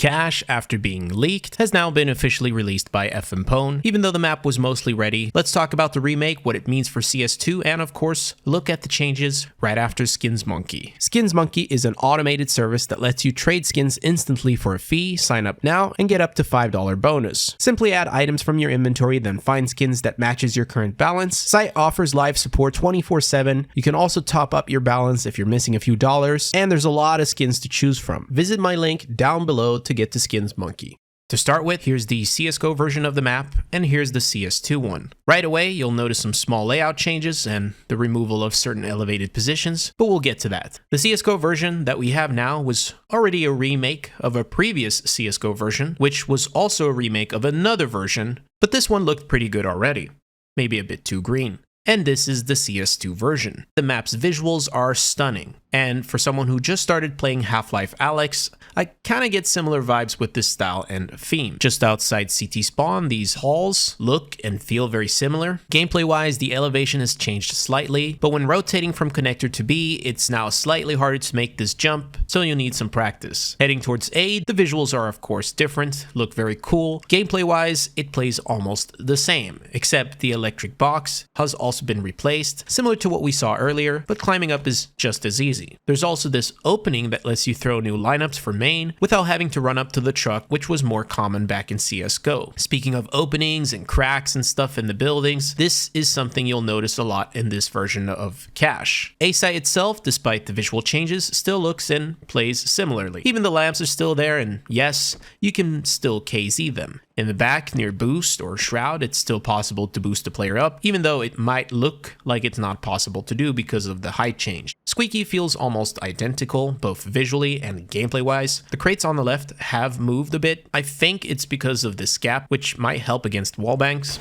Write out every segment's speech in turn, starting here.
Cache, after being leaked, has now been officially released by MrMaxim. Even though the map was mostly ready, let's talk about the remake, what it means for CS2, and of course, look at the changes right after Skins Monkey. Skins Monkey is an automated service that lets you trade skins instantly for a fee, sign up now, and get up to $5 bonus. Simply add items from your inventory, then find skins that matches your current balance. Site offers live support 24/7. You can also top up your balance if you're missing a few dollars, and there's a lot of skins to choose from. Visit my link down below to get to Skins Monkey. To start with, here's the CSGO version of the map, and here's the CS2 one. Right away, you'll notice some small layout changes and the removal of certain elevated positions, but we'll get to that. The CSGO version that we have now was already a remake of a previous CSGO version, which was also a remake of another version, but this one looked pretty good already. Maybe a bit too green. And this is the CS2 version. The map's visuals are stunning, and for someone who just started playing Half-Life Alyx, I kinda get similar vibes with this style and theme. Just outside CT spawn, these halls look and feel very similar. Gameplay-wise, the elevation has changed slightly, but when rotating from connector to B, it's now slightly harder to make this jump, so you'll need some practice. Heading towards A, the visuals are of course different, look very cool. Gameplay-wise, it plays almost the same, except the electric box has also been replaced, similar to what we saw earlier, but climbing up is just as easy. There's also this opening that lets you throw new lineups for main without having to run up to the truck, which was more common back in CSGO. Speaking of openings and cracks and stuff in the buildings, this is something you'll notice a lot in this version of Cache. A site itself, despite the visual changes, still looks and plays similarly. Even the lamps are still there, and yes, you can still KZ them. In the back, near boost or shroud, it's still possible to boost a player up, even though it might look like it's not possible to do because of the height change. Squeaky feels almost identical, both visually and gameplay-wise. The crates on the left have moved a bit. I think it's because of this gap, which might help against wallbangs.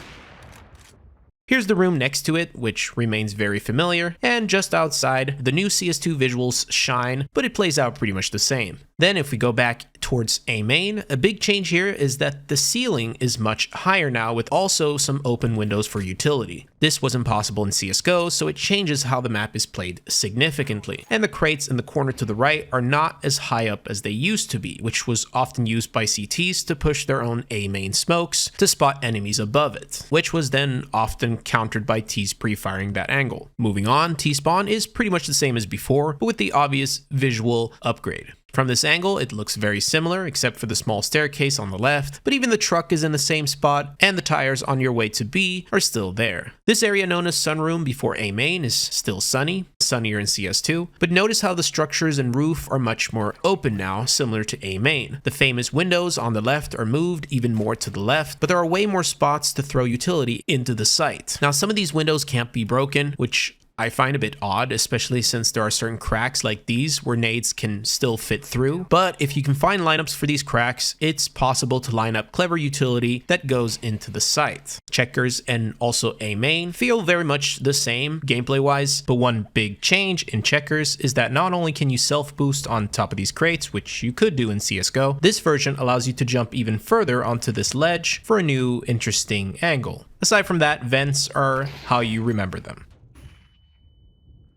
Here's the room next to it, which remains very familiar, and just outside, the new CS2 visuals shine, but it plays out pretty much the same. Then if we go back towards A main, a big change here is that the ceiling is much higher now, with also some open windows for utility. This wasn't possible in CSGO, so it changes how the map is played significantly. And the crates in the corner to the right are not as high up as they used to be, which was often used by CTs to push their own A main smokes to spot enemies above it, which was then often countered by T's pre-firing that angle. Moving on, T-spawn is pretty much the same as before, but with the obvious visual upgrade. From this angle, it looks very similar, except for the small staircase on the left, but even the truck is in the same spot, and the tires on your way to B are still there. This area known as Sunroom before A main is still sunny, sunnier in CS2, but notice how the structures and roof are much more open now, similar to A main. The famous windows on the left are moved even more to the left, but there are way more spots to throw utility into the site. Now, some of these windows can't be broken, which I find a bit odd, especially since there are certain cracks like these where nades can still fit through. But if you can find lineups for these cracks, it's possible to line up clever utility that goes into the site. Checkers and also A main feel very much the same gameplay wise, but one big change in Checkers is that not only can you self boost on top of these crates, which you could do in CSGO, this version allows you to jump even further onto this ledge for a new interesting angle. Aside from that, vents are how you remember them.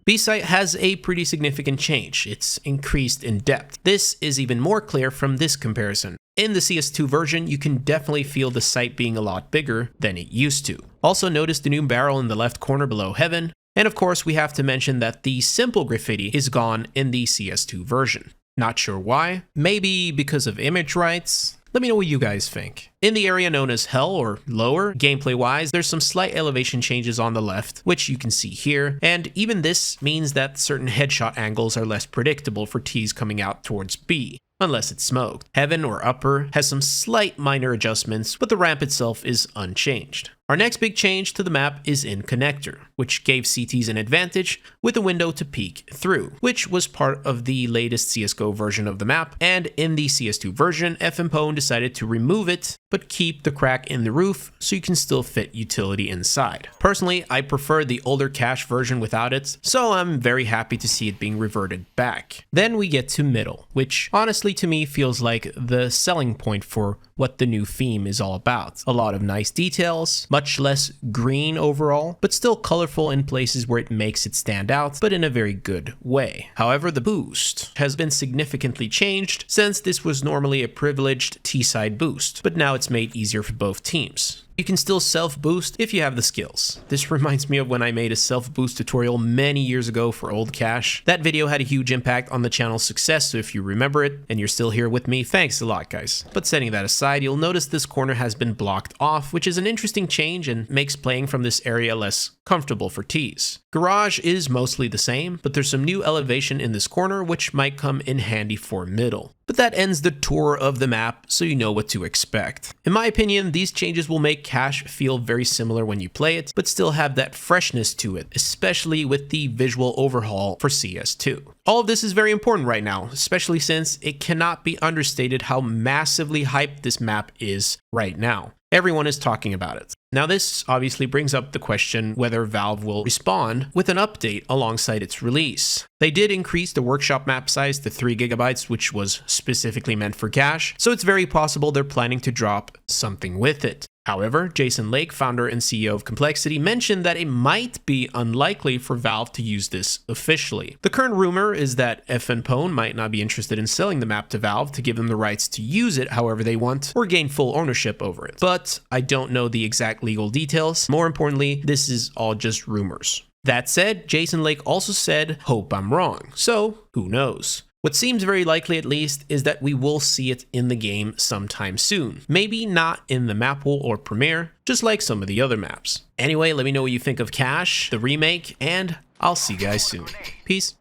B-site has a pretty significant change. It's increased in depth. This is even more clear from this comparison. In the CS2 version, you can definitely feel the site being a lot bigger than it used to. Also notice the new barrel in the left corner below Heaven. And of course, we have to mention that the simple graffiti is gone in the CS2 version. Not sure why. Maybe because of image rights? Let me know what you guys think. In the area known as Hell or Lower, gameplay-wise, there's some slight elevation changes on the left, which you can see here, and even this means that certain headshot angles are less predictable for T's coming out towards B, unless it's smoked. Heaven or Upper has some slight minor adjustments, but the ramp itself is unchanged. Our next big change to the map is in Connector, which gave CTs an advantage with a window to peek through, which was part of the latest CSGO version of the map, and in the CS2 version, MrMaxim decided to remove it, but keep the crack in the roof so you can still fit utility inside. Personally, I prefer the older Cache version without it, so I'm very happy to see it being reverted back. Then we get to Middle, which honestly to me feels like the selling point for what the new theme is all about. A lot of nice details, much much less green overall, but still colorful in places where it makes it stand out, but in a very good way. However, the boost has been significantly changed since this was normally a privileged T-side boost, but now it's made easier for both teams. You can still self-boost if you have the skills. This reminds me of when I made a self-boost tutorial many years ago for old cache. That video had a huge impact on the channel's success, so if you remember it and you're still here with me, thanks a lot, guys. But setting that aside, you'll notice this corner has been blocked off, which is an interesting change and makes playing from this area less comfortable for Ts. Garage is mostly the same, but there's some new elevation in this corner which might come in handy for middle. But that ends the tour of the map, so you know what to expect. In my opinion, these changes will make cache feel very similar when you play it, but still have that freshness to it, especially with the visual overhaul for CS2. All of this is very important right now, especially since it cannot be understated how massively hyped this map is right now. Everyone is talking about it. Now this obviously brings up the question whether Valve will respond with an update alongside its release. They did increase the workshop map size to 3 GB, which was specifically meant for cache, so it's very possible they're planning to drop something with it. However, Jason Lake, founder and CEO of Complexity, mentioned that it might be unlikely for Valve to use this officially. The current rumor is that FN might not be interested in selling the map to Valve to give them the rights to use it however they want or gain full ownership over it. But I don't know the exact legal details. More importantly, this is all just rumors. That said, Jason Lake also said, "Hope I'm wrong." So, who knows? What seems very likely, at least, is that we will see it in the game sometime soon. Maybe not in the map pool or premiere, just like some of the other maps. Anyway, let me know what you think of Cache, the remake, and I'll see you guys soon. Peace.